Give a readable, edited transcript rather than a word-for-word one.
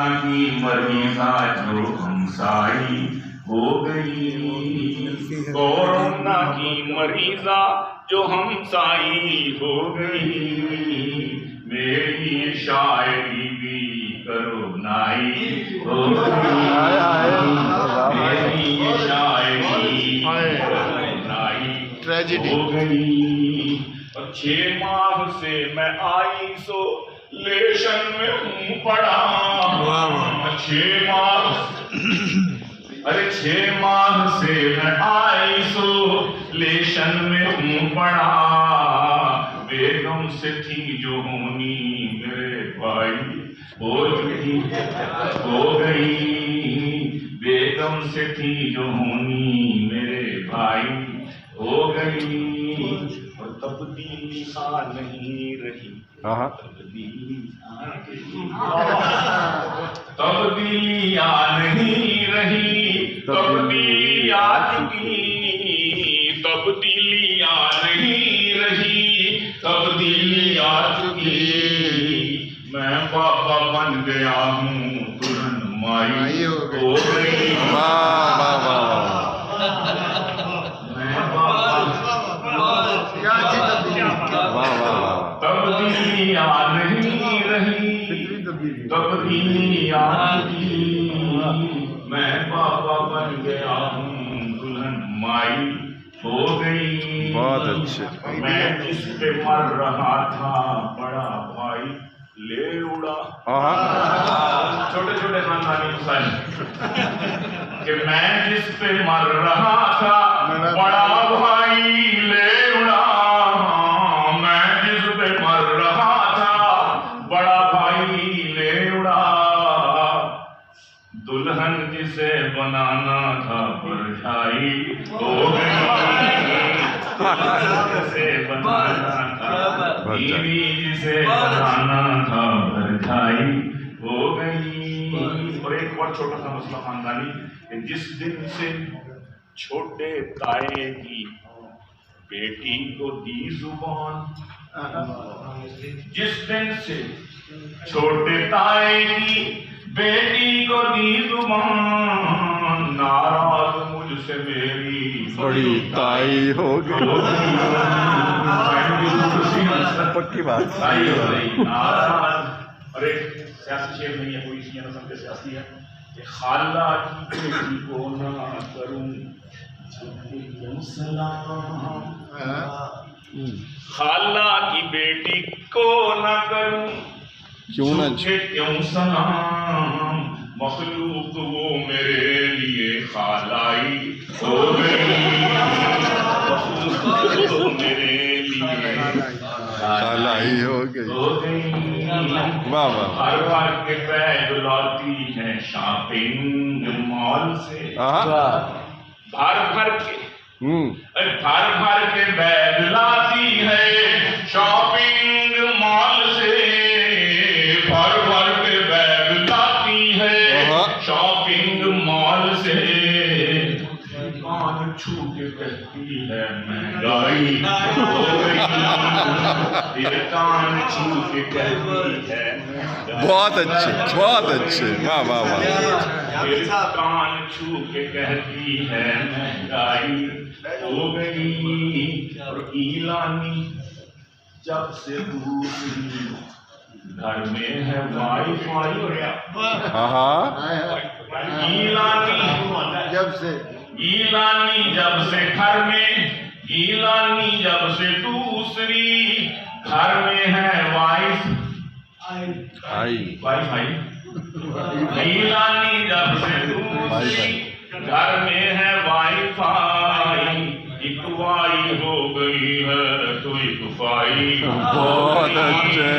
Corona की मरीजा जो हमसाई हो गई, कोरोना की मरीजा जो हमसाई हो गई, मेरी शायरी भी करोनाई हो गई, मेरी शायरी करोनाई हो गई। और 6 माह से मैं आइसोलेशन में हूँ पड़ा, 6 माह से मैं आइसोलेशन में हूँ पड़ा, बेगम से थी जो होनी मेरे भाई हो चुकी हो गई, बेगम से थी जो होनी मेरे भाई हो गई। और तब्दीली आ नहीं रही, तब्दीली आ नहीं रही, तब्दीली आ चुकी, तब्दीली आ नहीं रही, तब्दीली आ चुकी, मैं पापा बन गया हूँ दुल्हन माई हो गई। तब्दीली आ नहीं रही, तब्दीली आ चुकी, मैं पापा बन गया हूँ दुल्हन माई हो गई। बहुत अच्छे। मैं जिस पे मर रहा था बड़ा भाई ले उड़ा, छोटे छोटे खानदानी मसाइल कि मैं जिस पे मर रहा था बड़ा भाई ले उड़ा, मैं जिस पे मर रहा था बड़ा भाई ले उड़ा, दुल्हन जिसे बनाना था परछाई हो गई, जिसे बनाना था बीवी जिसे बनाना था परछाई हो गई। और एक और छोटा सा मसला खानदानी, जिस दिन से छोटे ताए की बेटी को दी जुबान, जिस दिन से छोटे ताए की बेटी को दी जुबान, नाराज मुझसे मेरी बड़ी ताई हो गई। पक्की बात ताई हो गई नाराज। और एक सियासी शेर नहीं है, कोई नस्ल के सियासी है कि खाला की बेटी को ना करूं सलाम, खाला की बेटी को ना करूं क्यों ना क्यों सलाम, मखलूक वो मेरे लिए खालाई हो गई, मखलूक वो मेरे लिए खालाई हो गई। वाह वाह। हर बार के बैग लाती है शॉपिंग मॉल से, भर भर के बैग लाती है शॉपिंग मॉल से, भर भर के बैग लाती है शॉपिंग मॉल से, कान छू के कहती है महंगाई हो गई, ये कान छू के कहती है। बहुत अच्छे, बहुत अच्छे, वाह वाह वाह। कान छू के कहती है महंगाई हो गई। और ईलानी जब से दूसरी घर में है वाईफाई, ईलानी जब से घर में, ईलानी जब से दूसरी घर में है वाईफाई, ईलानी जब से दूसरी घर में है वाईफाई, एक वाई हो गई है तो एक फाई। बहुत अच्छे।